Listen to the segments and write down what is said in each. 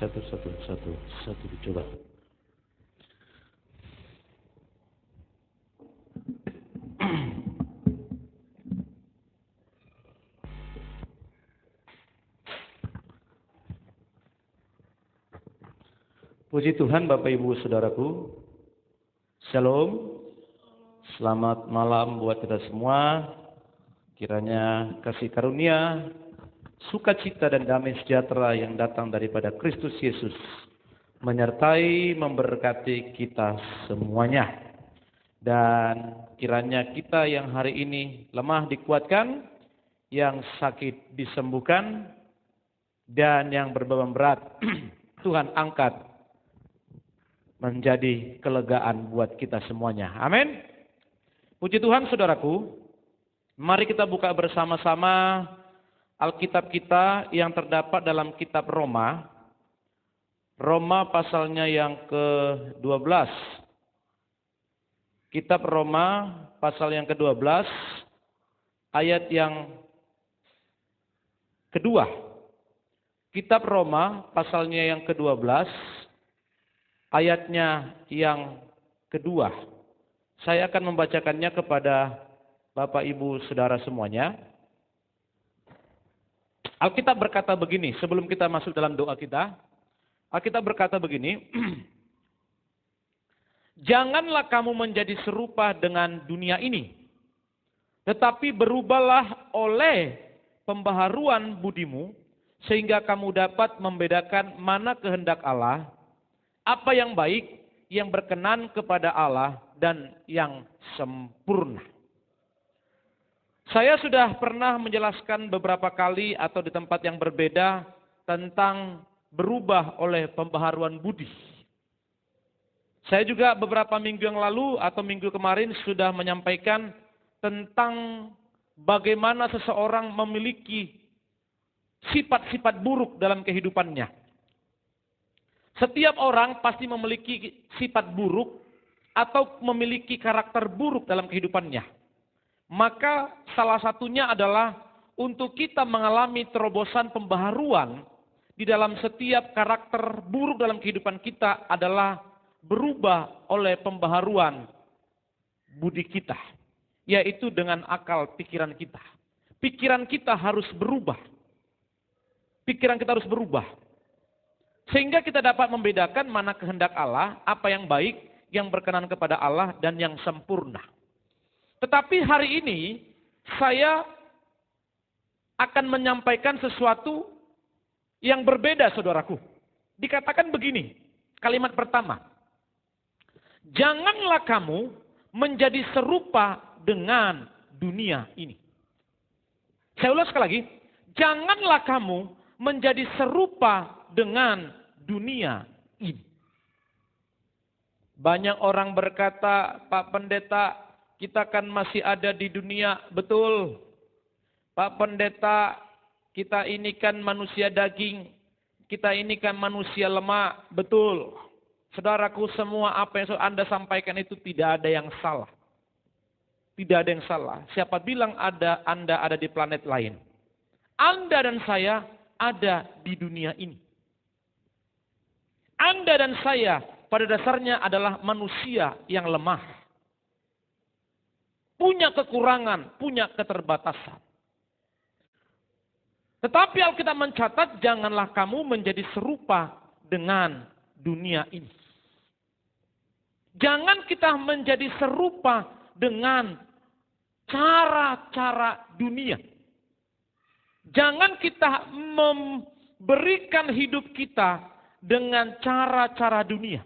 satu dicoba. Puji Tuhan Bapak Ibu Saudaraku. Shalom. Selamat malam buat kita semua. Kiranya kasih karunia, sukacita dan damai sejahtera yang datang daripada Kristus Yesus menyertai memberkati kita semuanya. Dan kiranya kita yang hari ini lemah dikuatkan, yang sakit disembuhkan, dan yang berbeban berat Tuhan angkat menjadi kelegaan buat kita semuanya. Amin. Puji Tuhan saudaraku. Mari kita buka bersama-sama Alkitab kita yang terdapat dalam kitab Roma. Roma pasalnya yang ke-12. Kitab Roma pasal yang ke-12 ayat yang kedua. Kitab Roma pasalnya yang ke-12 ayatnya yang kedua. Saya akan membacakannya kepada Bapak Ibu Saudara semuanya. Alkitab berkata begini, sebelum kita masuk dalam doa kita. Alkitab berkata begini, janganlah kamu menjadi serupa dengan dunia ini, tetapi berubahlah oleh pembaharuan budimu, sehingga kamu dapat membedakan mana kehendak Allah, apa yang baik, yang berkenan kepada Allah, dan yang sempurna. Saya sudah pernah menjelaskan beberapa kali atau di tempat yang berbeda tentang berubah oleh pembaharuan budi. Saya juga beberapa minggu yang lalu atau minggu kemarin sudah menyampaikan tentang bagaimana seseorang memiliki sifat-sifat buruk dalam kehidupannya. Setiap orang pasti memiliki sifat buruk atau memiliki karakter buruk dalam kehidupannya. Maka salah satunya adalah untuk kita mengalami terobosan pembaharuan di dalam setiap karakter buruk dalam kehidupan kita adalah berubah oleh pembaharuan budi kita. Yaitu dengan akal pikiran kita. Pikiran kita harus berubah. Pikiran kita harus berubah. Sehingga kita dapat membedakan mana kehendak Allah, apa yang baik, yang berkenan kepada Allah, dan yang sempurna. Tetapi hari ini, saya akan menyampaikan sesuatu yang berbeda, saudaraku. Dikatakan begini, kalimat pertama. Janganlah kamu menjadi serupa dengan dunia ini. Saya ulas sekali lagi. Janganlah kamu menjadi serupa dengan dunia ini. Banyak orang berkata, Pak Pendeta, kita kan masih ada di dunia. Betul. Pak Pendeta, kita ini kan manusia daging. Kita ini kan manusia lemah. Betul. Saudaraku, semua apa yang Anda sampaikan itu tidak ada yang salah. Tidak ada yang salah. Siapa bilang Anda ada di planet lain? Anda dan saya ada di dunia ini. Anda dan saya pada dasarnya adalah manusia yang lemah. Punya kekurangan, punya keterbatasan. Tetapi Alkitab mencatat, janganlah kamu menjadi serupa dengan dunia ini. Jangan kita menjadi serupa dengan cara-cara dunia. Jangan kita memberikan hidup kita dengan cara-cara dunia.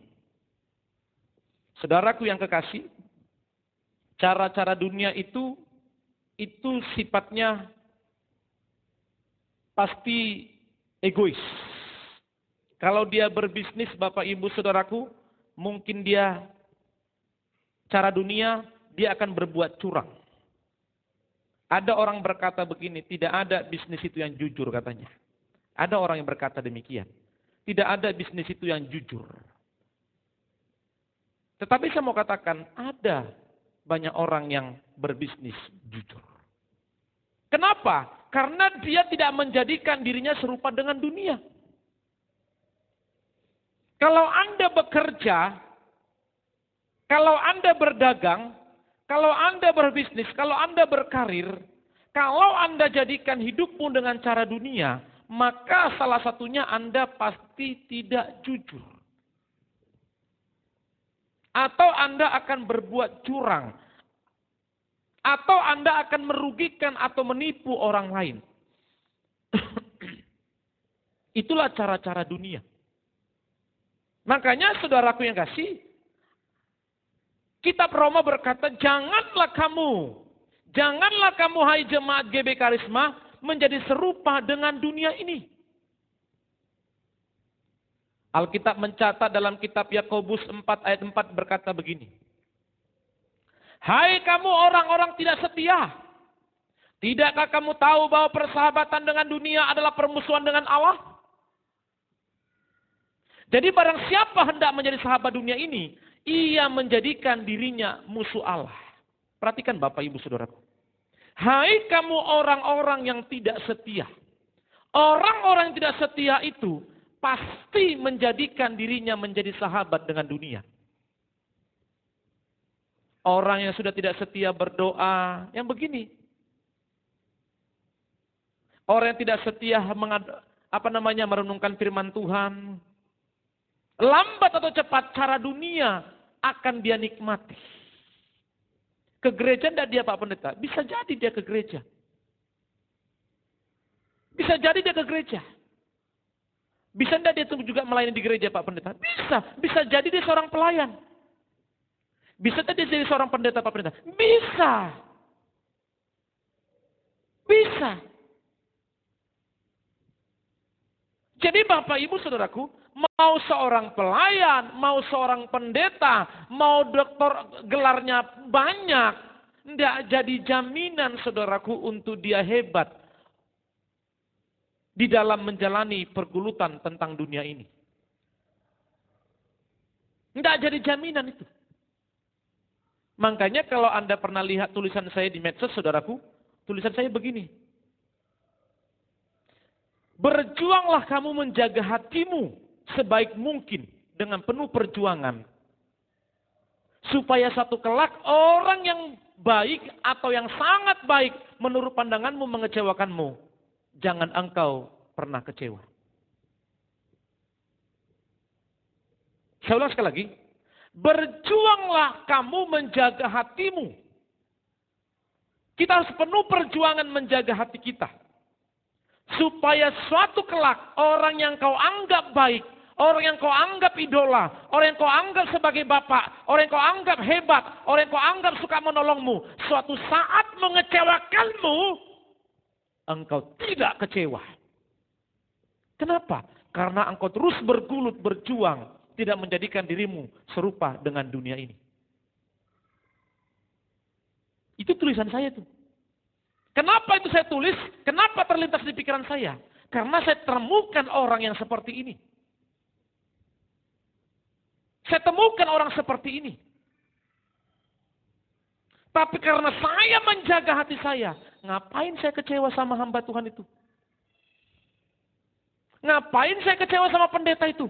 Saudaraku yang kekasih, cara-cara dunia itu sifatnya pasti egois. Kalau dia berbisnis, Bapak Ibu Saudaraku, mungkin dia cara dunia, dia akan berbuat curang. Ada orang berkata begini, tidak ada bisnis itu yang jujur katanya. Ada orang yang berkata demikian. Tidak ada bisnis itu yang jujur. Tetapi saya mau katakan, ada banyak orang yang berbisnis jujur. Kenapa? Karena dia tidak menjadikan dirinya serupa dengan dunia. Kalau Anda bekerja, kalau Anda berdagang, kalau Anda berbisnis, kalau Anda berkarir, kalau Anda jadikan hidupmu dengan cara dunia, maka salah satunya Anda pasti tidak jujur. Atau Anda akan berbuat curang. Atau Anda akan merugikan atau menipu orang lain. Itulah cara-cara dunia. Makanya saudaraku yang kasih, Kitab Roma berkata, janganlah kamu hai jemaat GB Karisma menjadi serupa dengan dunia ini. Alkitab mencatat dalam kitab Yakobus 4 ayat 4 berkata begini. Hai kamu orang-orang tidak setia. Tidakkah kamu tahu bahwa persahabatan dengan dunia adalah permusuhan dengan Allah? Jadi barang siapa hendak menjadi sahabat dunia ini, ia menjadikan dirinya musuh Allah. Perhatikan Bapak Ibu Saudaraku. Hai kamu orang-orang yang tidak setia. Orang-orang yang tidak setia itu pasti menjadikan dirinya menjadi sahabat dengan dunia. Orang yang sudah tidak setia berdoa, yang begini. Orang yang tidak setia merenungkan firman Tuhan. Lambat atau cepat cara dunia akan dia nikmati. Ke gereja tidak dia Pak Pendeta? Bisa jadi dia ke gereja. Bisa jadi dia ke gereja. Bisa tidak dia juga melayani di gereja Pak Pendeta? Bisa. Bisa jadi dia seorang pelayan. Bisa tidak dia jadi seorang pendeta Pak Pendeta? Bisa. Bisa. Jadi Bapak Ibu Saudaraku, mau seorang pelayan, mau seorang pendeta, mau dokter gelarnya banyak, tidak jadi jaminan saudaraku untuk dia hebat di dalam menjalani pergulutan tentang dunia ini. Tidak jadi jaminan itu. Makanya kalau Anda pernah lihat tulisan saya di medsos saudaraku, tulisan saya begini. Berjuanglah kamu menjaga hatimu sebaik mungkin dengan penuh perjuangan. Supaya satu kelak orang yang baik atau yang sangat baik menurut pandanganmu mengecewakanmu. Jangan engkau pernah kecewa. Saya ulang sekali lagi. Berjuanglah kamu menjaga hatimu. Kita harus penuh perjuangan menjaga hati kita. Supaya suatu kelak orang yang kau anggap baik, orang yang kau anggap idola, orang yang kau anggap sebagai bapak, orang yang kau anggap hebat, orang yang kau anggap suka menolongmu, suatu saat mengecewakanmu, engkau tidak kecewa. Kenapa? Karena engkau terus bergulut berjuang, tidak menjadikan dirimu serupa dengan dunia ini. Itu tulisan saya tuh. Kenapa itu saya tulis? Kenapa terlintas di pikiran saya? Karena saya temukan orang yang seperti ini. Saya temukan orang seperti ini. Tapi karena saya menjaga hati saya, ngapain saya kecewa sama hamba Tuhan itu? Ngapain saya kecewa sama pendeta itu?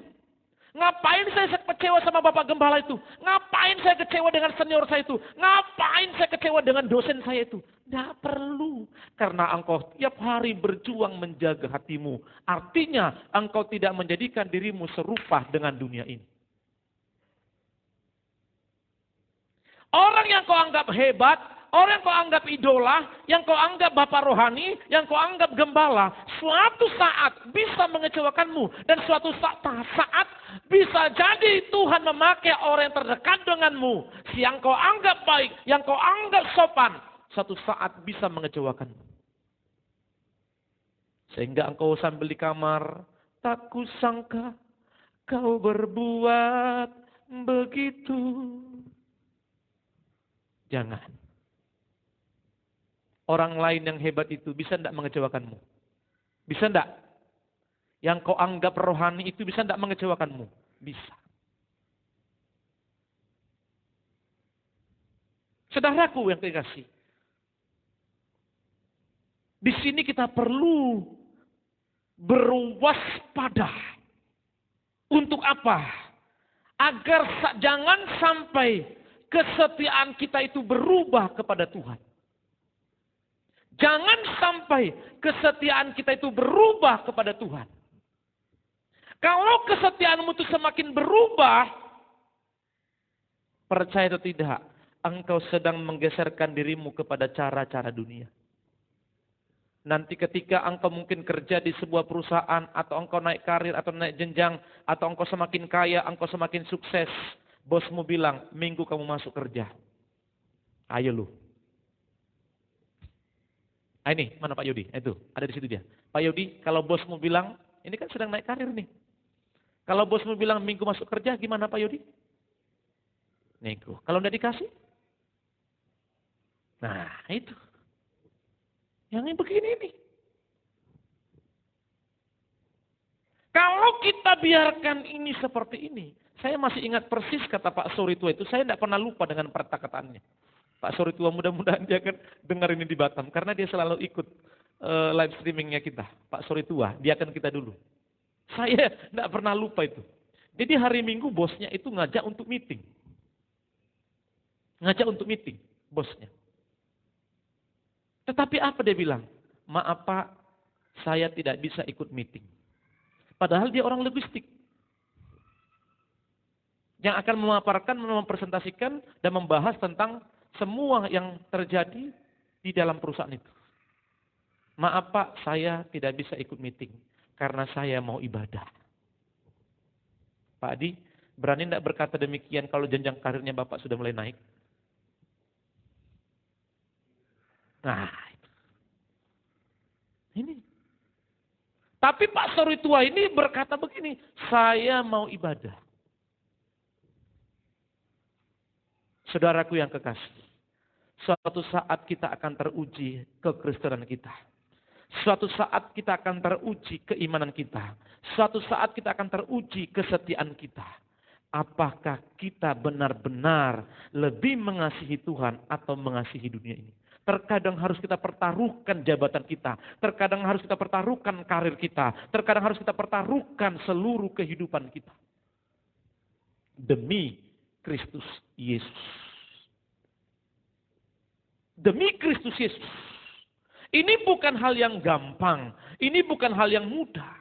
Ngapain saya kecewa sama bapak gembala itu? Ngapain saya kecewa dengan senior saya itu? Ngapain saya kecewa dengan dosen saya itu? Tidak perlu. Karena engkau tiap hari berjuang menjaga hatimu. Artinya engkau tidak menjadikan dirimu serupa dengan dunia ini. Orang yang kau anggap hebat, orang yang kau anggap idola, yang kau anggap bapak rohani, yang kau anggap gembala, suatu saat bisa mengecewakanmu. Dan suatu saat bisa jadi Tuhan memakai orang yang terdekat denganmu. Yang kau anggap baik, yang kau anggap sopan. Suatu saat bisa mengecewakanmu. Sehingga engkau sambil di kamar, tak kusangka kau berbuat begitu. Jangan. Orang lain yang hebat itu bisa tidak mengecewakanmu? Bisa tidak? Yang kau anggap rohani itu bisa tidak mengecewakanmu? Bisa. Saudaraku yang dikasih. Di sini kita perlu berwaspada. Untuk apa? Agar jangan sampai kesetiaan kita itu berubah kepada Tuhan. Jangan sampai kesetiaan kita itu berubah kepada Tuhan. Kalau kesetiaanmu itu semakin berubah, percaya atau tidak, engkau sedang menggeserkan dirimu kepada cara-cara dunia. Nanti ketika engkau mungkin kerja di sebuah perusahaan, atau engkau naik karir, atau naik jenjang, atau engkau semakin kaya, engkau semakin sukses, bosmu bilang, minggu kamu masuk kerja. Ayo lu. Ini, mana Pak Yodi? Itu, ada di situ dia. Pak Yodi, kalau bosmu bilang, ini kan sedang naik karir nih. Kalau bosmu bilang minggu masuk kerja, gimana Pak Yodi? Nego. Kalau tidak dikasih? Nah, itu. Yang ini begini nih. Kalau kita biarkan ini seperti ini, saya masih ingat persis kata Pak Soritua itu, saya tidak pernah lupa dengan perkataannya. Pak Soritua mudah-mudahan dia akan dengar ini di Batam, karena dia selalu ikut live streamingnya kita. Pak Soritua, dia akan kita dulu. Saya tidak pernah lupa itu. Jadi hari Minggu bosnya itu ngajak untuk meeting. Ngajak untuk meeting, bosnya. Tetapi apa dia bilang? Maaf Pak, saya tidak bisa ikut meeting. Padahal dia orang logistik. Yang akan memaparkan, mempresentasikan, dan membahas tentang semua yang terjadi di dalam perusahaan itu. Maaf Pak, saya tidak bisa ikut meeting. Karena saya mau ibadah. Pak Adi, berani tidak berkata demikian kalau jenjang karirnya Bapak sudah mulai naik? Nah, ini. Tapi Pak Soritua ini berkata begini, saya mau ibadah. Saudaraku yang kekasih, suatu saat kita akan teruji kekristenan kita. Suatu saat kita akan teruji keimanan kita. Suatu saat kita akan teruji kesetiaan kita. Apakah kita benar-benar lebih mengasihi Tuhan atau mengasihi dunia ini? Terkadang harus kita pertaruhkan jabatan kita. Terkadang harus kita pertaruhkan karir kita. Terkadang harus kita pertaruhkan seluruh kehidupan kita. Demi Kristus Yesus. Demi Kristus Yesus. Ini bukan hal yang gampang. Ini bukan hal yang mudah.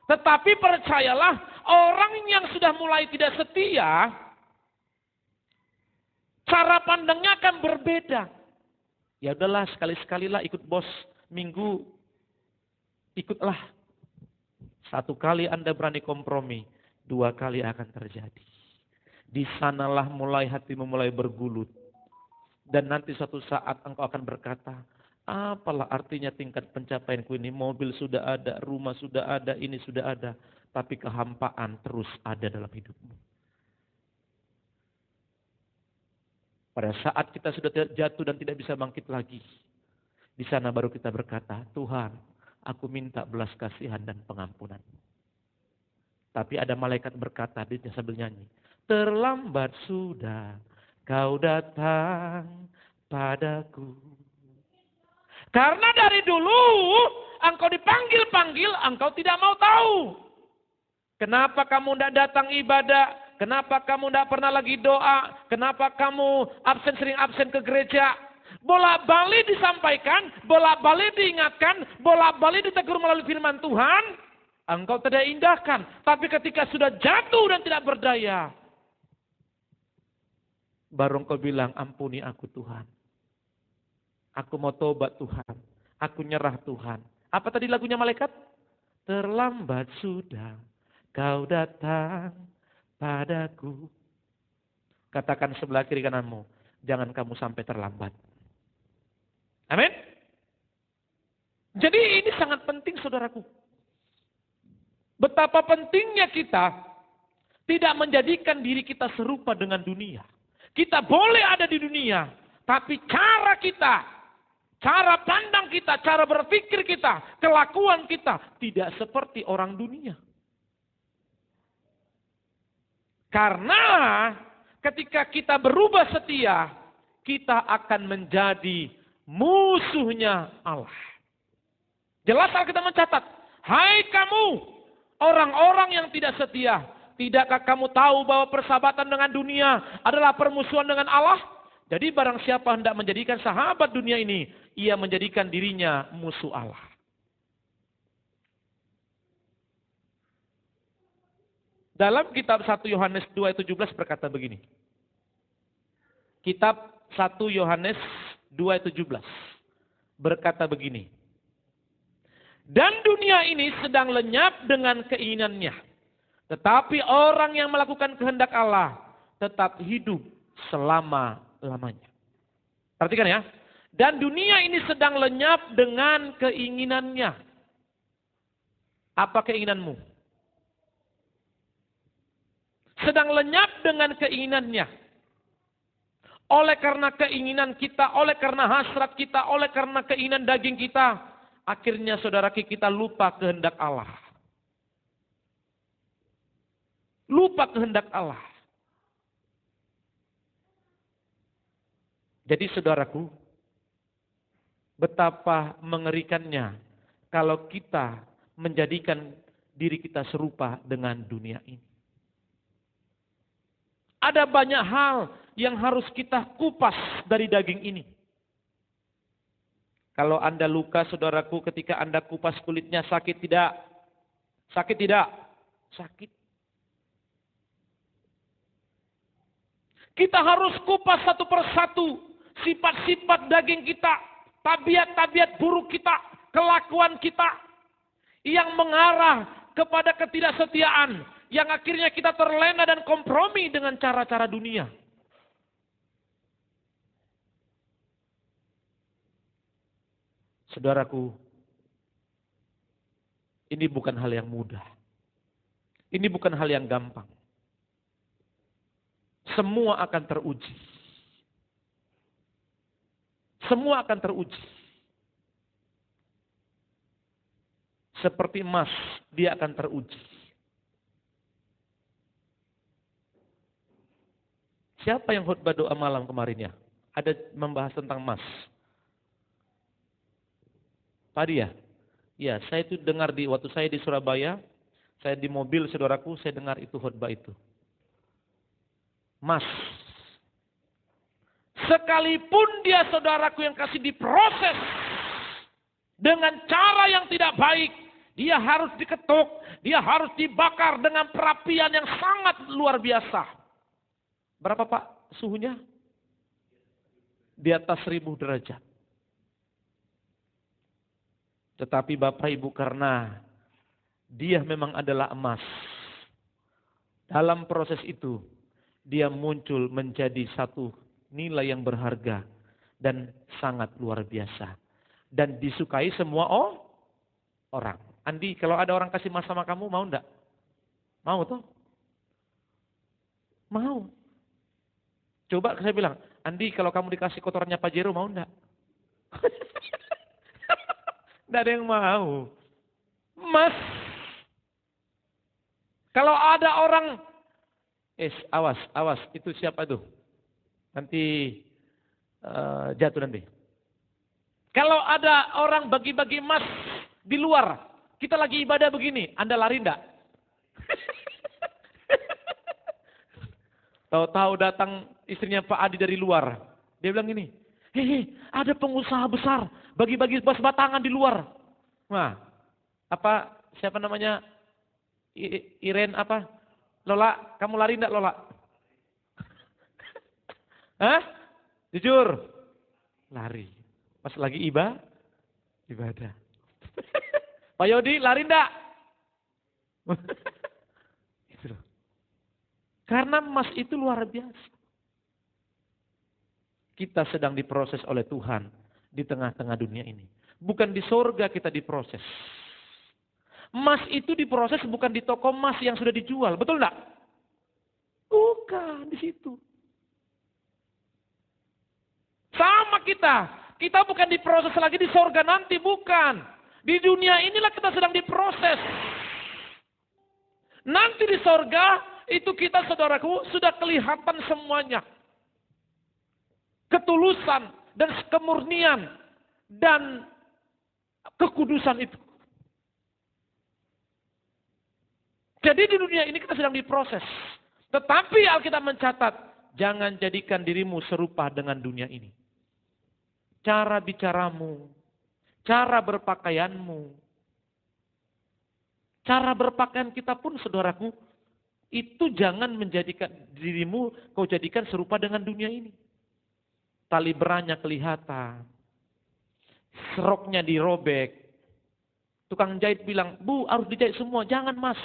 Tetapi percayalah, orang yang sudah mulai tidak setia, cara pandangnya akan berbeda. Ya udahlah, sekali-sekalilah ikut bos minggu, ikutlah. Satu kali Anda berani kompromi, dua kali akan terjadi. Di sanalah mulai hatimu mulai bergulut. Dan nanti suatu saat engkau akan berkata, apalah artinya tingkat pencapaianku ini, mobil sudah ada, rumah sudah ada, ini sudah ada. Tapi kehampaan terus ada dalam hidupmu. Pada saat kita sudah jatuh dan tidak bisa bangkit lagi. Di sana baru kita berkata, Tuhan, aku minta belas kasihan dan pengampunan. Tapi ada malaikat berkata, dia sambil nyanyi, terlambat sudah kau datang padaku. Karena dari dulu engkau dipanggil-panggil, engkau tidak mau tahu. Kenapa kamu tidak datang ibadah? Kenapa kamu tidak pernah lagi doa? Kenapa kamu sering absen ke gereja? Bolak-balik disampaikan, bolak-balik diingatkan, bolak-balik ditegur melalui firman Tuhan. Engkau tidak indahkan. Tapi ketika sudah jatuh dan tidak berdaya, baru engkau bilang, ampuni aku Tuhan. Aku mau tobat Tuhan. Aku nyerah Tuhan. Apa tadi lagunya malaikat? Terlambat sudah kau datang padaku. Katakan sebelah kiri kananmu, jangan kamu sampai terlambat. Amin. Jadi ini sangat penting saudaraku. Betapa pentingnya kita tidak menjadikan diri kita serupa dengan dunia. Kita boleh ada di dunia, tapi cara kita, cara pandang kita, cara berpikir kita, kelakuan kita tidak seperti orang dunia. Karena ketika kita berubah setia, kita akan menjadi musuhnya Allah. Jelas Alkitab mencatat, hai kamu orang-orang yang tidak setia, Tidakkah kamu tahu bahwa persahabatan dengan dunia adalah permusuhan dengan Allah? Jadi barang siapa hendak menjadikan sahabat dunia ini, ia menjadikan dirinya musuh Allah. Dalam kitab 1 Yohanes 2 ayat 17 berkata begini. Kitab 1 Yohanes 2 ayat 17 berkata begini. Dan dunia ini sedang lenyap dengan keinginannya. Tetapi orang yang melakukan kehendak Allah tetap hidup selama-lamanya. Perhatikan ya. Dan dunia ini sedang lenyap dengan keinginannya. Apa keinginanmu? Sedang lenyap dengan keinginannya. Oleh karena keinginan kita, oleh karena hasrat kita, oleh karena keinginan daging kita, akhirnya saudara kita lupa kehendak Allah. Lupa kehendak Allah. Jadi saudaraku, betapa mengerikannya kalau kita menjadikan diri kita serupa dengan dunia ini. Ada banyak hal yang harus kita kupas dari daging ini. Kalau Anda luka, saudaraku, ketika Anda kupas kulitnya, sakit tidak? Sakit tidak? Sakit. Kita harus kupas satu persatu sifat-sifat daging kita, tabiat-tabiat buruk kita, kelakuan kita yang mengarah kepada ketidaksetiaan, yang akhirnya kita terlena dan kompromi dengan cara-cara dunia. Saudaraku, ini bukan hal yang mudah. Ini bukan hal yang gampang. Semua akan teruji. Semua akan teruji. Seperti emas, dia akan teruji. Siapa yang khutbah doa malam kemarin ya? Ada membahas tentang emas. Padi ya? Ya, saya itu dengar waktu saya di Surabaya, saya di mobil saudaraku, saya dengar itu khutbah itu. Emas. Sekalipun dia saudaraku yang kasih diproses dengan cara yang tidak baik, dia harus diketuk, dia harus dibakar dengan perapian yang sangat luar biasa. Berapa Pak suhunya? Di atas 1000 derajat. Tetapi Bapak Ibu, karena dia memang adalah emas, dalam proses itu dia muncul menjadi satu nilai yang berharga dan sangat luar biasa. Dan disukai semua orang. Andi, kalau ada orang kasih emas sama kamu, mau enggak? Mau toh? Mau. Coba saya bilang, Andi kalau kamu dikasih kotorannya Pak Jero, mau enggak? Enggak ada yang mau. Emas. Kalau ada orang, awas, itu siapa tuh? Nanti jatuh nanti. Kalau ada orang bagi-bagi emas di luar, kita lagi ibadah begini, Anda lari enggak? Tahu-tahu datang istrinya Pak Adi dari luar. Dia bilang gini, ada pengusaha besar bagi-bagi emas batangan di luar. Nah, siapa namanya? Iren apa? Lola, kamu lari enggak Lola? Hah? Jujur? Lari. Pas lagi ibadah. Pak Yodi, lari enggak? Gitu loh. Karena emas itu luar biasa. Kita sedang diproses oleh Tuhan di tengah-tengah dunia ini. Bukan di sorga kita diproses. Emas itu diproses bukan di toko emas yang sudah dijual. Betul enggak? Bukan di situ. Sama kita. Kita bukan diproses lagi di sorga nanti. Bukan. Di dunia inilah kita sedang diproses. Nanti di sorga itu kita saudaraku sudah kelihatan semuanya. Ketulusan dan kemurnian dan kekudusan itu. Jadi di dunia ini kita sedang diproses. Tetapi Alkitab mencatat, jangan jadikan dirimu serupa dengan dunia ini. Cara bicaramu, cara berpakaianmu, cara berpakaian kita pun saudaraku, itu jangan menjadikan dirimu kau jadikan serupa dengan dunia ini. Tali beranya kelihatan, seroknya dirobek. Tukang jahit bilang, Bu harus dijahit semua, jangan Mas.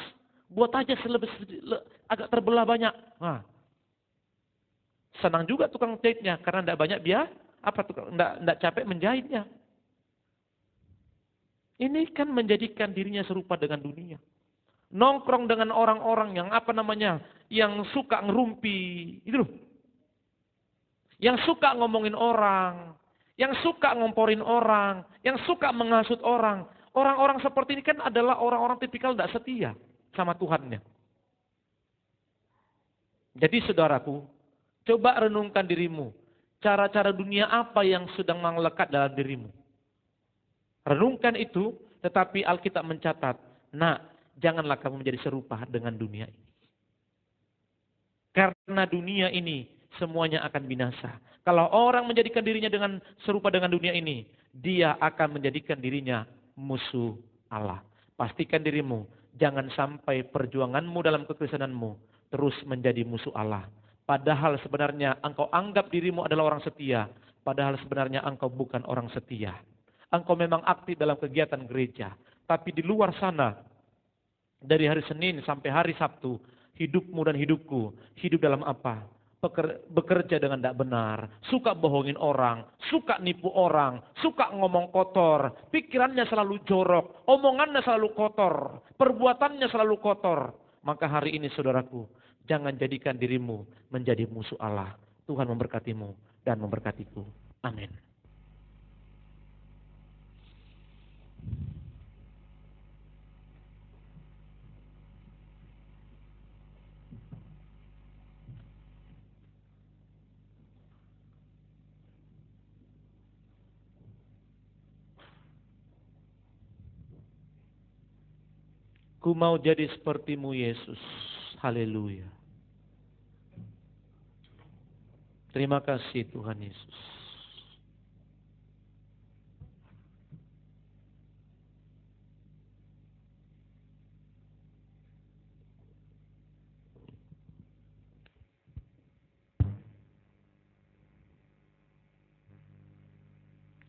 Buat aja agak terbelah banyak. Nah, senang juga tukang jahitnya karena tidak banyak biaya. Tidak capek menjahitnya. Ini kan menjadikan dirinya serupa dengan dunia. Nongkrong dengan orang-orang yang yang suka ngerumpi, itu loh. Yang suka ngomongin orang, yang suka ngomporin orang, yang suka menghasut orang. Orang-orang seperti ini kan adalah orang-orang tipikal tidak setia sama Tuhannya. Jadi saudaraku, coba renungkan dirimu. Cara-cara dunia apa yang sedang melekat dalam dirimu. Renungkan itu, tetapi Alkitab mencatat, janganlah kamu menjadi serupa dengan dunia ini. Karena dunia ini semuanya akan binasa. Kalau orang menjadikan dirinya serupa dengan dunia ini, dia akan menjadikan dirinya musuh Allah. Pastikan dirimu, jangan sampai perjuanganmu dalam kekristenanmu terus menjadi musuh Allah. Padahal sebenarnya engkau anggap dirimu adalah orang setia. Padahal sebenarnya engkau bukan orang setia. Engkau memang aktif dalam kegiatan gereja. Tapi di luar sana, dari hari Senin sampai hari Sabtu, hidupmu dan hidupku, hidup dalam apa? Bekerja dengan tidak benar, suka bohongin orang, suka nipu orang, suka ngomong kotor, pikirannya selalu jorok, omongannya selalu kotor, perbuatannya selalu kotor. Maka hari ini saudaraku, jangan jadikan dirimu menjadi musuh Allah. Tuhan memberkatimu dan memberkatiku. Amin. Ku mau jadi sepertimu Yesus. Haleluya. Terima kasih Tuhan Yesus.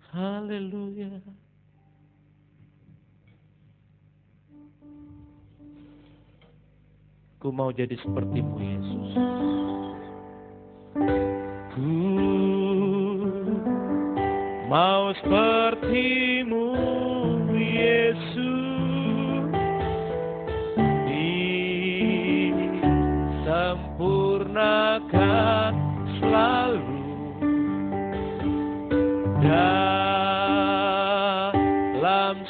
Haleluya. Ku mau jadi sepertimu Yesus. Ku mau sepertimu Yesus, disempurnakan selalu dalam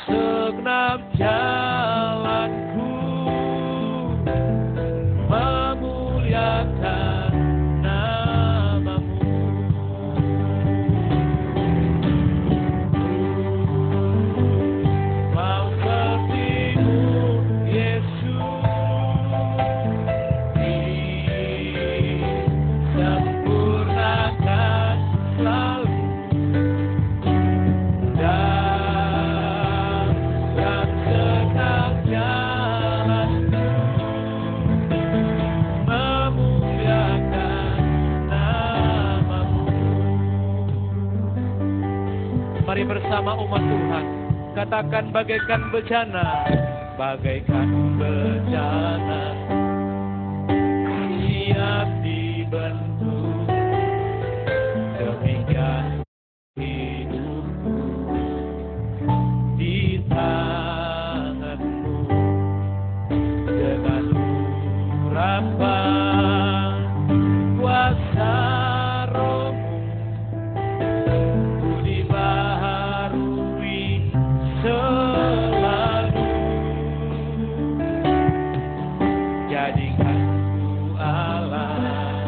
segenap jalanku, memuliakan namamu. Mau sepertimu Yesus, disempurnakan selalu dalam segenap jalanku, memuliakan namamu. Mari bersama umat Tuhan katakan bagaikan bejana, bagaikan bejana siap dibentuk, demikian hidupku di tanganmu, dengan urapan kuasa Rohmu ku dibaharui selalu. Jadikan ku Allah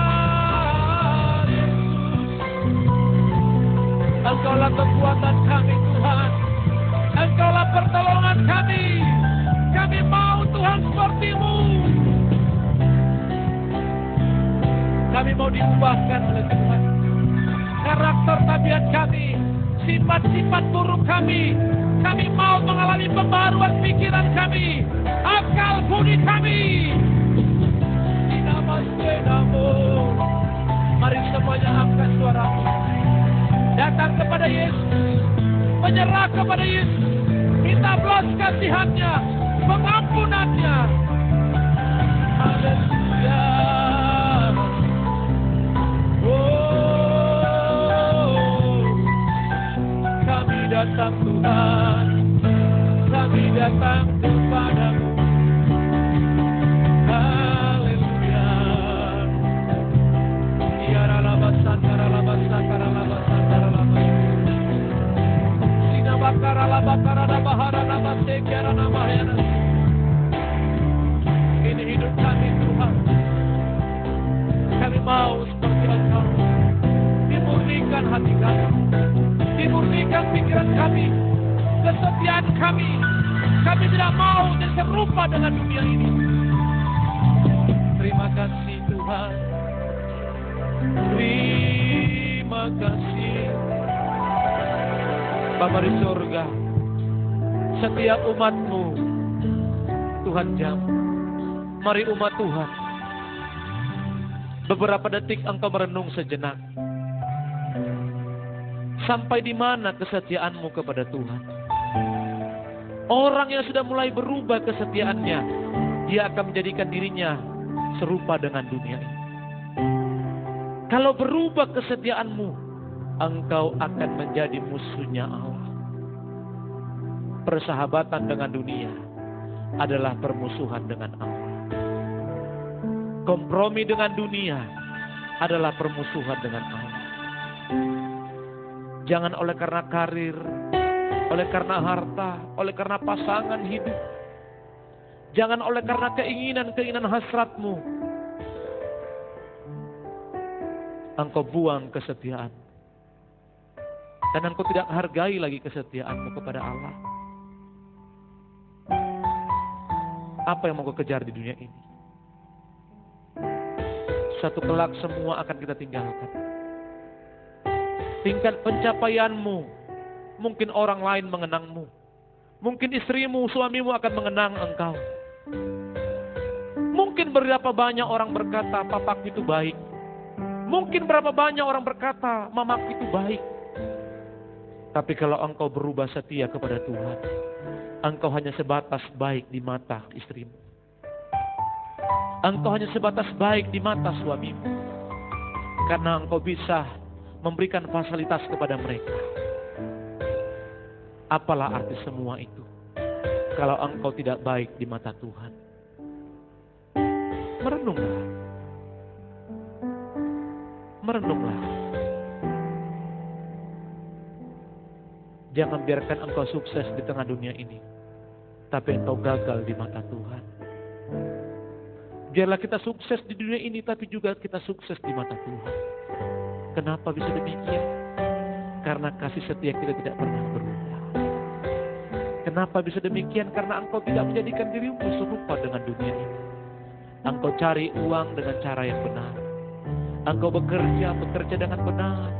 Engkaulah kekuatan kami Tuhan. Engkaulah pertolongan kami. Kami mau Tuhan seperti-Mu. Kami mau diubahkan oleh Tuhan. Karakter tabiat kami, sifat-sifat buruk kami mau mengalami pembaruan pikiran kami, akal budi kami. Mari semuanya angkat suaramu. Datang kepada Yesus, menyerah kepada Yesus, minta belas kasihan-Nya, pengampunannya. Haleluya. Kami datang Tuhan, kami datang kepadamu. Haleluya. Ini hidup kami Tuhan. Kami mau seperti Engkau. Dimurnikan hati kami, dimurnikan pikiran kami, kesetiaan kami. Kami tidak mau serupa dengan dunia ini. Terima kasih Tuhan. Terima kasih. Bapa di surga, setiap umat-Mu Tuhan jamu. Mari umat Tuhan, beberapa detik engkau merenung sejenak. Sampai di mana kesetiaan-Mu kepada Tuhan? Orang yang sudah mulai berubah kesetiaannya, dia akan menjadikan dirinya serupa dengan dunia ini. Kalau berubah kesetiaanmu, engkau akan menjadi musuhnya Allah. Persahabatan dengan dunia adalah permusuhan dengan Allah. Kompromi dengan dunia adalah permusuhan dengan Allah. Jangan oleh karena karir, oleh karena harta, oleh karena pasangan hidup. Jangan oleh karena keinginan hasratmu, engkau buang kesetiaan. Dan engkau tidak hargai lagi kesetiaanmu kepada Allah. Apa yang mau kau kejar di dunia ini? Suatu kelak semua akan kita tinggalkan. Tingkat pencapaianmu, mungkin orang lain mengenangmu. Mungkin istrimu, suamimu akan mengenang engkau. Mungkin berapa banyak orang berkata, papaku itu baik. Mungkin berapa banyak orang berkata, mamaku itu baik. Tapi kalau engkau berubah setia kepada Tuhan, engkau hanya sebatas baik di mata istrimu. Engkau hanya sebatas baik di mata suamimu. Karena engkau bisa memberikan fasilitas kepada mereka. Apalah arti semua itu kalau engkau tidak baik di mata Tuhan? Merenunglah. Merenunglah. Jangan biarkan engkau sukses di tengah dunia ini, tapi engkau gagal di mata Tuhan. Biarlah kita sukses di dunia ini, tapi juga kita sukses di mata Tuhan. Kenapa bisa demikian? Karena kasih setia kita tidak pernah berubah. Kenapa bisa demikian? Karena engkau tidak menjadikan dirimu serupa dengan dunia ini. Engkau cari uang dengan cara yang benar. Engkau bekerja dengan benar.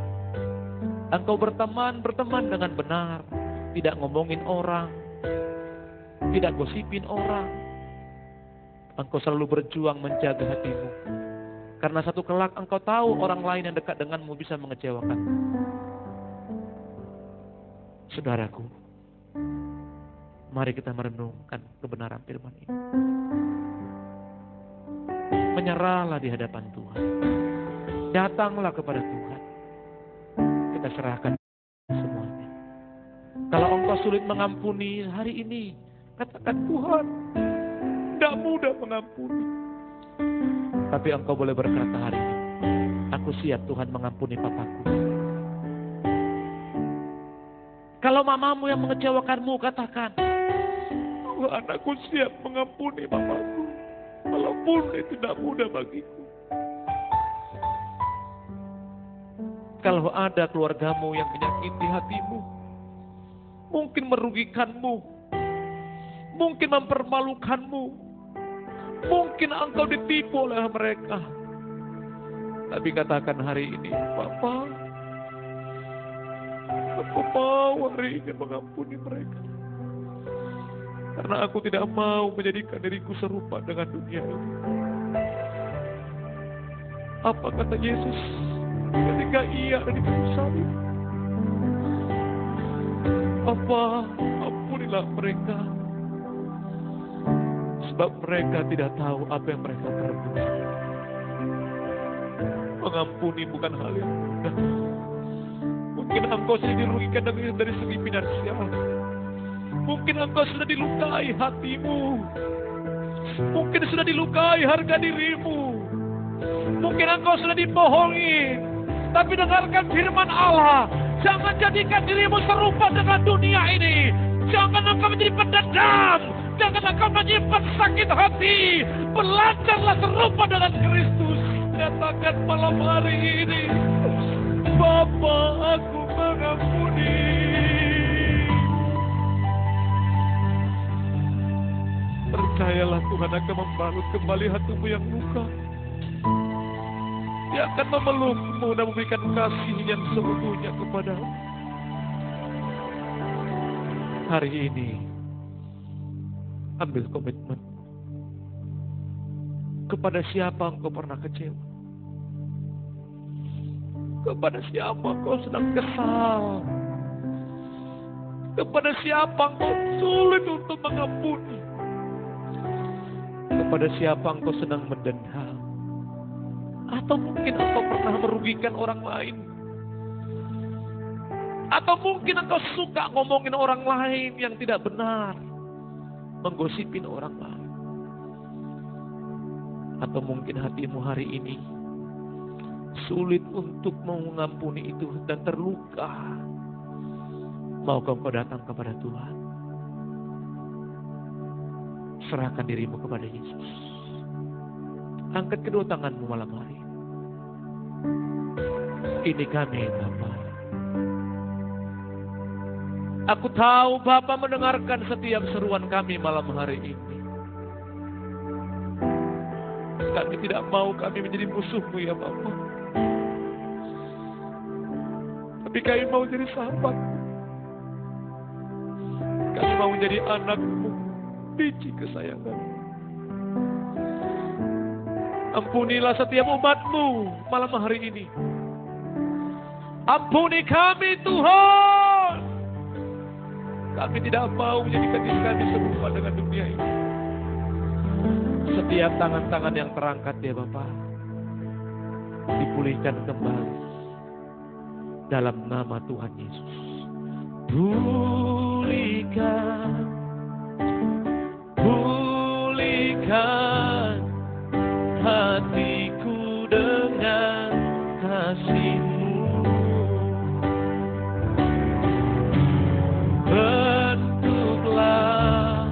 Engkau berteman dengan benar. Tidak ngomongin orang. Tidak gosipin orang. Engkau selalu berjuang menjaga hatimu. Karena satu kelak engkau tahu orang lain yang dekat denganmu bisa mengecewakan. Saudaraku, mari kita merenungkan kebenaran firman ini. Menyerahlah di hadapan Tuhan. Datanglah kepada Tuhan. Kita serahkan semuanya. Kalau engkau sulit mengampuni hari ini, katakan, Tuhan, tidak mudah mengampuni. Tapi engkau boleh berkata hari ini, aku siap Tuhan mengampuni papaku. Kalau mamamu yang mengecewakanmu, katakan, Tuhan, aku siap mengampuni papaku. Walaupun itu tidak mudah bagiku. Kalau ada keluargamu yang menyakiti hatimu, mungkin merugikanmu, mungkin mempermalukanmu, mungkin engkau ditipu oleh mereka. Tapi katakan hari ini, Bapa, aku mau hari ini mengampuni mereka. Karena aku tidak mau menjadikan diriku serupa dengan dunia ini. Apa kata Yesus ketika ia ada di kayu salib? Bapa, ampunilah mereka. Sebab mereka tidak tahu apa yang mereka perbuat. Mengampuni bukan hal yang mudah. Mungkin engkau sudah dirugikan dari segi finansial. Mungkin engkau sudah dilukai hatimu. Mungkin sudah dilukai harga dirimu. Mungkin engkau sudah dibohongi. Tapi dengarkan firman Allah. Jangan jadikan dirimu serupa dengan dunia ini. Jangan engkau menjadi pendendam. Jangan engkau menyimpan sakit hati. Belajarlah serupa dengan Kristus. Katakan malam hari ini, Bapa, aku mengampuni. Percayalah Tuhan akan membalut kembali hatimu yang luka. Dia akan memelukmu dan memberikan kasih yang seutuhnya kepadamu. Hari ini, ambil komitmen. Kepada siapa engkau pernah kecewa? Kepada siapa engkau sedang kesal? Kepada siapa engkau sulit untuk mengampuni? Kepada siapa engkau sedang mendendam? Atau mungkin engkau pernah merugikan orang lain. Atau mungkin engkau suka ngomongin orang lain yang tidak benar. Menggosipin orang lain. Atau mungkin hatimu hari ini sulit untuk mengampuni itu dan terluka. Maukah engkau datang kepada Tuhan? Serahkan dirimu kepada Yesus. Angkat kedua tanganmu malam hari. Ini kami, Bapa. Aku tahu Bapa mendengarkan setiap seruan kami malam hari ini. Kami tidak mau kami menjadi musuhmu ya Bapa. Tapi kami mau jadi sahabat. Kami mau menjadi anakmu, biji kesayangan. Ampunilah setiap umatmu malam hari ini. Ampuni kami Tuhan. Kami tidak mau menjadikan diri kami serupa dengan dunia ini. Setiap tangan-tangan yang terangkat ya Bapa, dipulihkan kembali dalam nama Tuhan Yesus. Pulihkan, pulihkan hatiku dengan kasih-Mu. Bentuklah,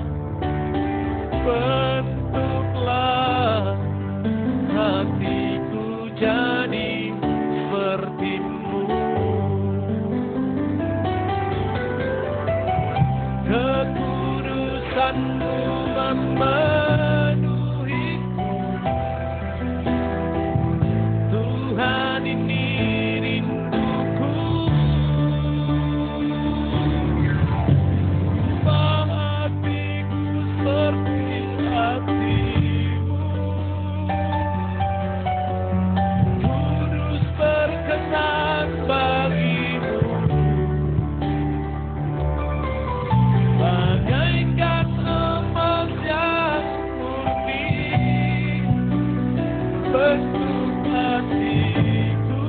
bentuklah hatiku jadi seperti-Mu. Kekudusan-Mu memenuhiku. Tuhan ini rinduku. Hatiku seperti hati-Mu. Kudus berkenan bagi-Mu. Bagaikan emas yang murni, bentuk hatiku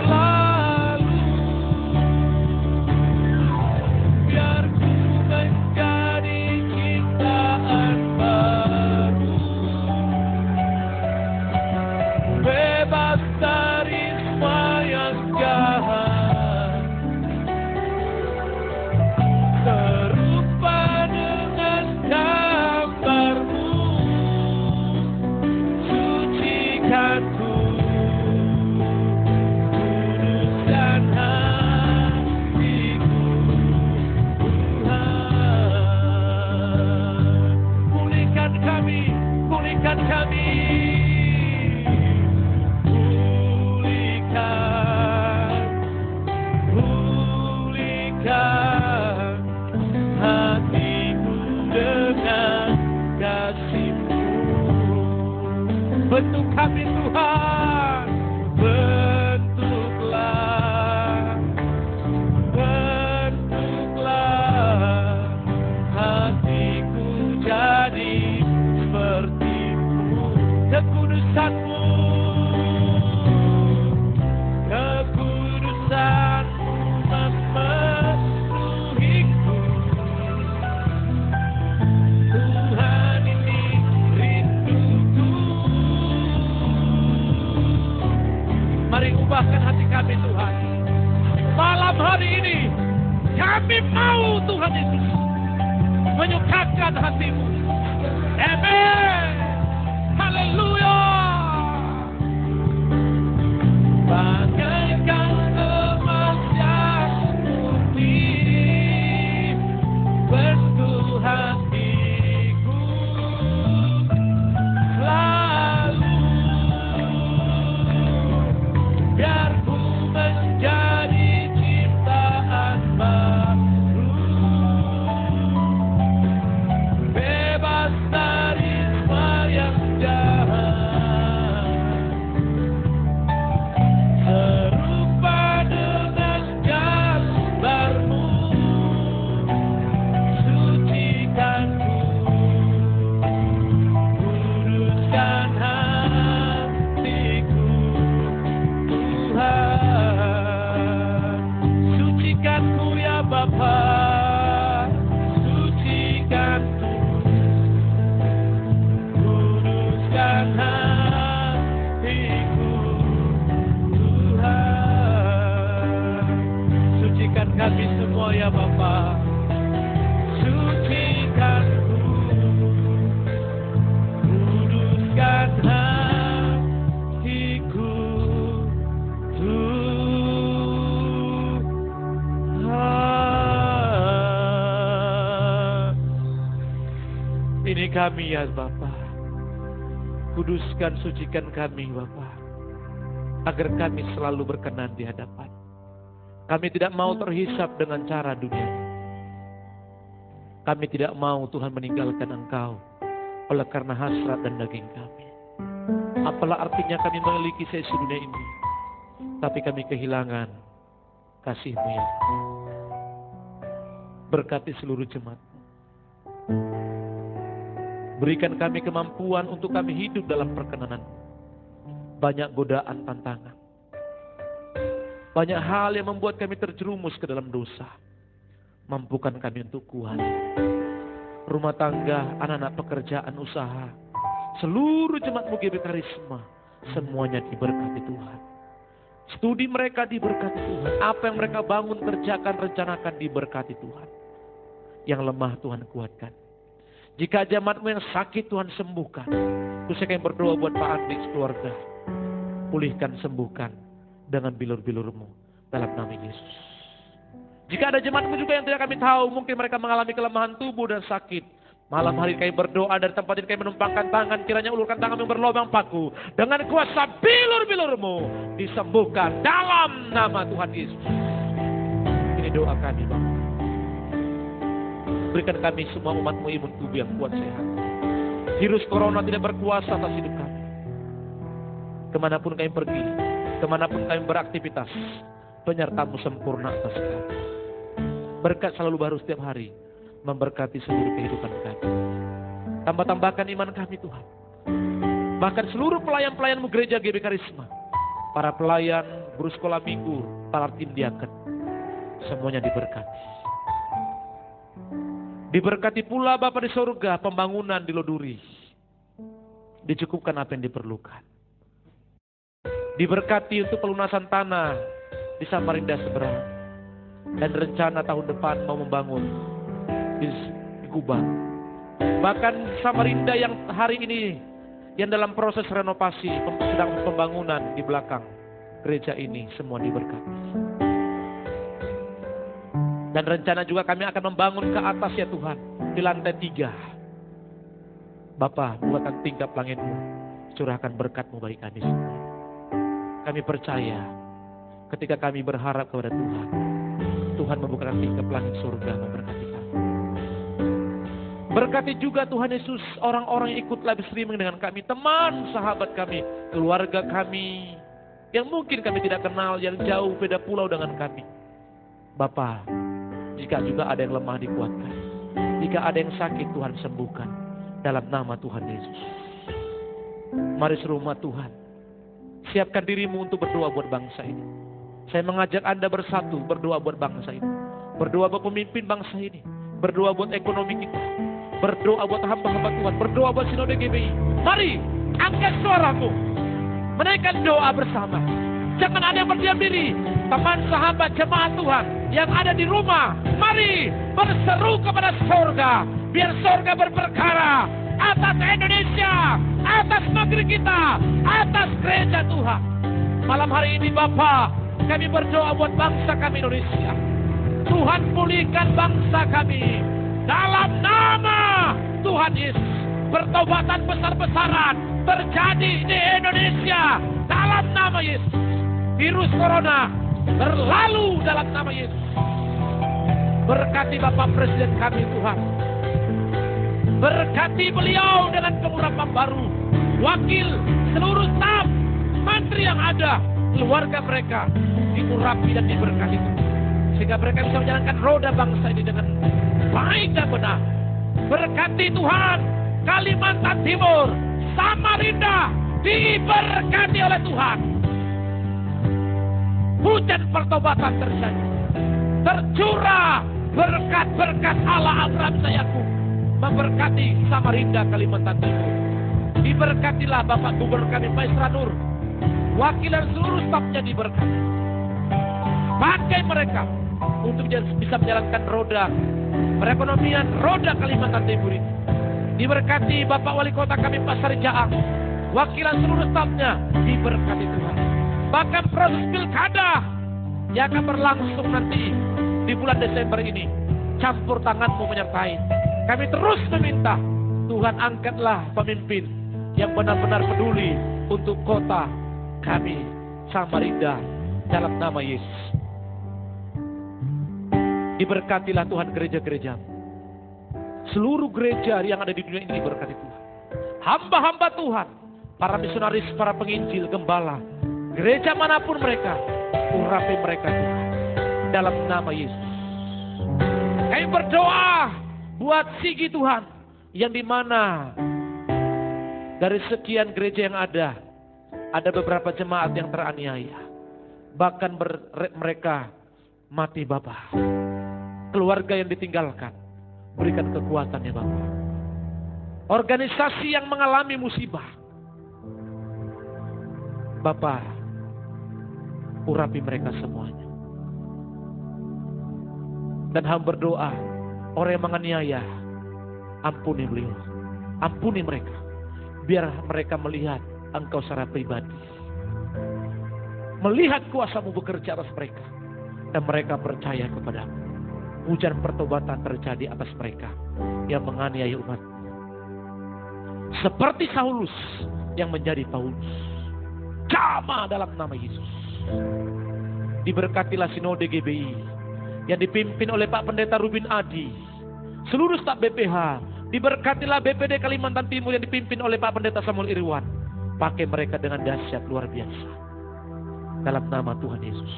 selalu. Biar ku menjadi ciptaan baru, bebas dari semua yang jahat, serupa dengan gambar-Mu. Sucikanku, kuduskan hatiku, Tuhan. Pulihkan kami, pulihkan kami. Pulihkan, pulihkan hatiku dengan kasih-Mu. Bentuk kami Tuhan, bentuklah, bentuklah hatiku jadi seperti-Mu. Kekudusan-Mu, kekudusan-Mu memenuhiku. Tuhan ini rinduku. Mari ubahkan hati kami Tuhan. Malam hari ini kami mau Tuhan Yesus menyukakan hati-Mu. Amen. Haleluya. Bagaikan emas yang murni, bentuk hatiku selalu. Biar ku menjadi ciptaan baru, bebas dari semua yang jahat, semua ya Bapa. Sucikan ku, kuduskan hatiku. Ini kami ya Bapa. Kuduskan, sucikan kami Bapa, agar kami selalu berkenan di hadapan. Kami tidak mau terhisap dengan cara dunia. Kami tidak mau Tuhan meninggalkan Engkau oleh karena hasrat dan daging kami. Apalah artinya kami memiliki seisi dunia ini, tapi kami kehilangan kasih-Mu ya. Berkati seluruh jemaat. Berikan kami kemampuan untuk kami hidup dalam perkenanan. Banyak godaan, tantangan. Banyak hal yang membuat kami terjerumus ke dalam dosa. Mampukan kami untuk kuat. Rumah tangga, anak-anak pekerjaan, usaha. Seluruh jemaat-Mu GBK Karisma. Semuanya diberkati Tuhan. Studi mereka diberkati Tuhan. Apa yang mereka bangun, kerjakan, rencanakan diberkati Tuhan. Yang lemah Tuhan kuatkan. Jika jemaat-Mu yang sakit Tuhan sembuhkan. Terus saya berdoa buat Pak Andi keluarga. Pulihkan, sembuhkan dengan bilur-bilur-Mu dalam nama Yesus. Jika ada jemaat-Mu juga yang tidak kami tahu, mungkin mereka mengalami kelemahan tubuh dan sakit. Malam hari kami berdoa dari tempat ini kami menumpangkan tangan, kiranya ulurkan tangan yang berlubang paku. Dengan kuasa bilur-bilur-Mu disembuhkan dalam nama Tuhan Yesus. Ini doa kami Bapak. Berikan kami semua umat-Mu imun tubuh yang kuat sehat. Virus corona tidak berkuasa atas hidup kami. Kemanapun kami pergi, kemanapun kami beraktivitas, penyertaan-Mu sempurna atas kami. Berkat selalu baru setiap hari, memberkati seluruh kehidupan kami. Tambah-tambahkan iman kami Tuhan. Bahkan seluruh pelayan-pelayan-Mu gereja GBK Karisma, para pelayan, guru sekolah minggu, para tim diaken, semuanya diberkati. Diberkati pula Bapa di surga, pembangunan di Loduri. Dicukupkan apa yang diperlukan. Diberkati untuk pelunasan tanah di Samarinda seberang. Dan rencana tahun depan mau membangun di Kubang. Bahkan Samarinda yang hari ini, yang dalam proses renovasi, sedang pembangunan di belakang gereja ini, semua diberkati. Dan rencana juga kami akan membangun ke atas ya Tuhan. Di lantai 3. Bapa, buatkan tingkap langit-Mu. Curahkan berkat-Mu bagi kami semua. Kami percaya. Ketika kami berharap kepada Tuhan. Tuhan membukakan tingkap langit surga memberkati kami. Berkati juga Tuhan Yesus orang-orang yang ikut live streaming dengan kami. Teman, sahabat kami. Keluarga kami. Yang mungkin kami tidak kenal. Yang jauh beda pulau dengan kami. Bapa, jika juga ada yang lemah dikuatkan. Jika ada yang sakit Tuhan sembuhkan. Dalam nama Tuhan Yesus. Mari serumah Tuhan. Siapkan dirimu untuk berdoa buat bangsa ini. Saya mengajak Anda bersatu berdoa buat bangsa ini. Berdoa buat pemimpin bangsa ini. Berdoa buat ekonomi kita. Berdoa buat hamba-hamba Tuhan. Berdoa buat Sinode GBI. Mari angkat suaramu. Menaikkan doa bersama. Jangan ada yang berdiam diri. Teman sahabat jemaat Tuhan yang ada di rumah, mari berseru kepada surga. Biar surga berperkara atas Indonesia, atas negeri kita, atas gereja Tuhan. Malam hari ini Bapa, kami berdoa buat bangsa kami Indonesia. Tuhan pulihkan bangsa kami. Dalam nama Tuhan Yesus. Pertobatan besar-besaran terjadi di Indonesia. Dalam nama Yesus. Virus corona berlalu dalam nama Yesus. Berkati Bapak Presiden kami Tuhan. Berkati beliau dengan pengurapan baru. Wakil, seluruh staf, menteri yang ada, keluarga mereka diurapi dan diberkati Tuhan. Sehingga mereka bisa menjalankan roda bangsa ini dengan baik dan benar. Berkati Tuhan, Kalimantan Timur, Samarinda diberkati oleh Tuhan. Hujan pertobatan terjadi. Tercurah berkat-berkat Allah Abraham Sayakub. Memberkati Samarinda, Kalimantan Timur. Diberkatilah Bapak Gubernur kami Maestra Nur. Wakil dan seluruh stafnya diberkati. Pakai mereka untuk bisa menjalankan roda perekonomian, roda Kalimantan Timur ini. Diberkati Bapak Wali Kota kami Pak Sari Jaang, wakilan seluruh stafnya, diberkati Tuhan. Bahkan proses pilkada yang akan berlangsung nanti di bulan Desember ini, campur tangan-Mu menyertai. Kami terus meminta, Tuhan angkatlah pemimpin yang benar-benar peduli untuk kota kami, Samarinda, dalam nama Yesus. Diberkatilah Tuhan gereja-gereja. Seluruh gereja yang ada di dunia ini diberkati Tuhan. Hamba-hamba Tuhan, para misionaris, para penginjil, gembala, gereja manapun mereka, urapi mereka Tuhan, dalam nama Yesus. Kami berdoa buat Sigi Tuhan, yang dimana dari sekian gereja yang ada beberapa jemaat yang teraniaya, bahkan mereka mati Bapa. Keluarga yang ditinggalkan, berikan kekuatan ya Bapa. Organisasi yang mengalami musibah, Bapa, urapi mereka semuanya. Dan hamba berdoa, orang yang menganiaya, ampuni beliau, ampuni mereka. Biar mereka melihat Engkau secara pribadi, melihat kuasa-Mu bekerja atas mereka, dan mereka percaya kepadamu. Hujan pertobatan terjadi atas mereka yang menganiaya umat-Mu. Seperti Saulus yang menjadi Paulus. Jamaah dalam nama Yesus. Diberkatilah Sinode GBI yang dipimpin oleh Pak Pendeta Rubin Adi. Seluruh staf BPH. Diberkatilah BPD Kalimantan Timur yang dipimpin oleh Pak Pendeta Samuel Irwan. Pakai mereka dengan dahsyat luar biasa. Dalam nama Tuhan Yesus.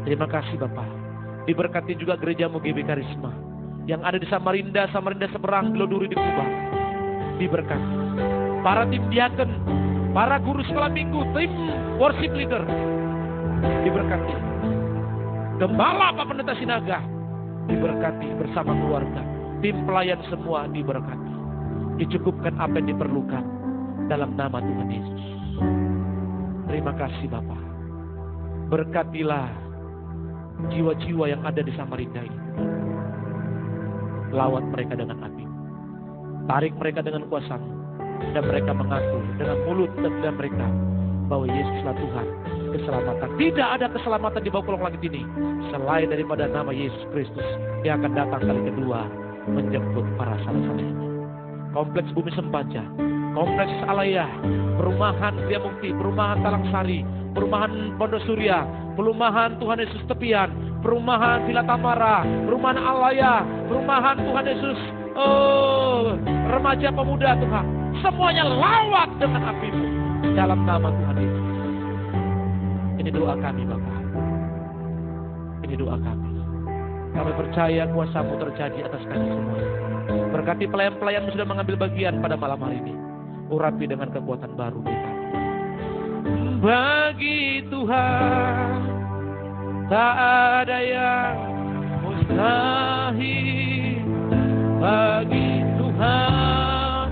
Terima kasih Bapak. Diberkati juga gereja-Mu GB Karisma yang ada di Samarinda, Samarinda Seberang, Gloduri di Kubang. Diberkati. Para tim diaken, para guru sekolah minggu, tim worship leader. Diberkati. Gembala Pak Pendeta Sinaga. Diberkati bersama keluarga. Tim pelayan semua diberkati. Dicukupkan apa yang diperlukan dalam nama Tuhan Yesus. Terima kasih Bapak. Berkatilah jiwa-jiwa yang ada di Samarinda ini. Lawat mereka dengan api. Tarik mereka dengan kuasa-Mu. Dan mereka mengaku dengan mulut dan lidah mereka bahwa Yesuslah Tuhan keselamatan. Tidak ada keselamatan di bawah kolong langit ini selain daripada nama Yesus Kristus yang akan datang kali kedua menjemput para salah-salahnya. Kompleks Bumi Sempaja, Kompleks Alaya, Perumahan Gria Mukti, Perumahan Talang Sari, Perumahan Pondok Surya, Perumahan Tuhan Yesus Tepian, Perumahan Villa Tamara, Perumahan Alaya, Perumahan Tuhan Yesus Remaja Pemuda Tuhan. Semuanya lawat dengan api-Mu dalam nama Tuhan Yesus. Ini doa kami Bapak. Ini doa kami. Kami percaya kuasa-Mu terjadi atas kami semua. Berkati pelayan-pelayan-Mu sudah mengambil bagian pada malam hari ini. Urapi dengan kekuatan baru di kami. Bagi Tuhan tak ada yang mustahil. Bagi Tuhan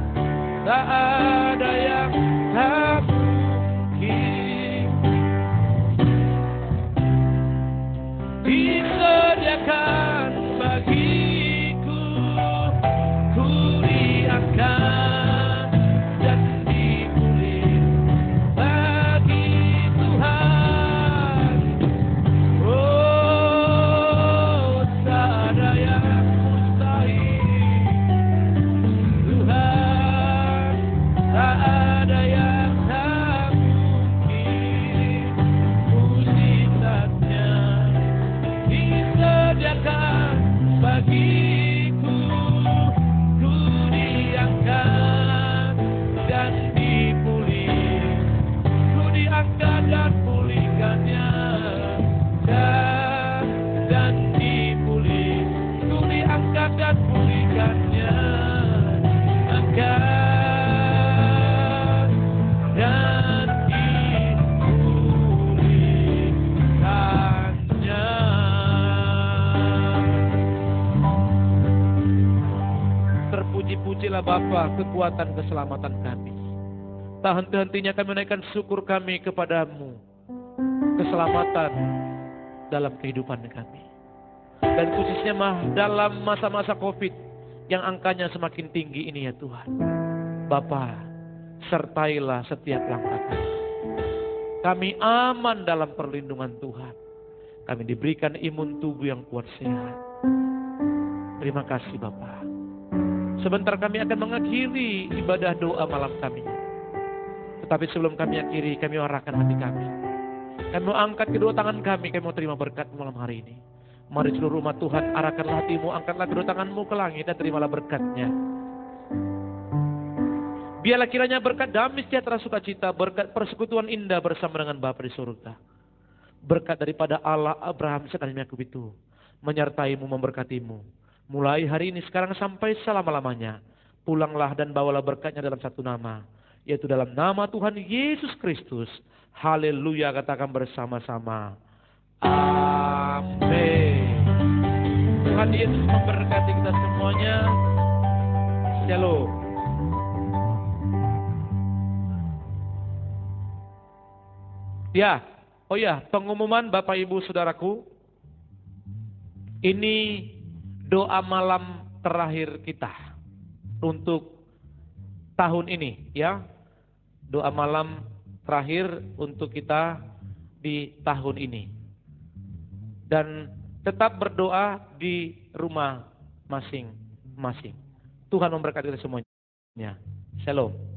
tak ada yang tak mungkin. Disediakan bagiku, ku diangkat dan dipulih. Bagi Tuhan, oh tak ada yang mustahil. Tuhan tak ada yang tak mungkin. Mujizatnya disediakan bagiku, ku diangkat dan dipulih, ku diangkat dan pulihkannya, dan dipulih, ku diangkat dan pulihkannya, angkat dan dipulihkannya. Terpuji-pujilah Bapa kekuatan keselamatan kami. Tak henti-hentinya kami menaikkan syukur kami kepadamu. Keselamatan dalam kehidupan kami. Dan khususnya dalam masa-masa COVID yang angkanya semakin tinggi ini ya Tuhan. Bapa, sertailah setiap langkah kami. Kami aman dalam perlindungan Tuhan. Kami diberikan imun tubuh yang kuat sehat. Terima kasih Bapa. Sebentar kami akan mengakhiri ibadah doa malam kami. Tetapi sebelum kami akhiri, kami arahkan hati kami. Kami mau angkat kedua tangan kami mau terima berkat malam hari ini. Mari seluruh umat Tuhan, arahkanlah hatimu, angkatlah kedua tanganmu ke langit dan terimalah berkatnya. Biarlah kiranya berkat damai sejahtera sukacita, berkat persekutuan indah bersama dengan Bapa di surga. Berkat daripada Allah Abraham sekali Yakub itu menyertaimu, memberkatimu. Mulai hari ini sekarang sampai selama-lamanya. Pulanglah dan bawalah berkatnya dalam satu nama, yaitu dalam nama Tuhan Yesus Kristus. Haleluya, katakan bersama-sama. Amin. Tuhan Yesus memberkati kita semuanya. Shalom. Ya, oh ya, pengumuman Bapak Ibu Saudaraku. Ini doa malam terakhir kita untuk tahun ini, ya. Doa malam terakhir untuk kita di tahun ini. Dan tetap berdoa di rumah masing-masing. Tuhan memberkati kita semuanya. Shalom.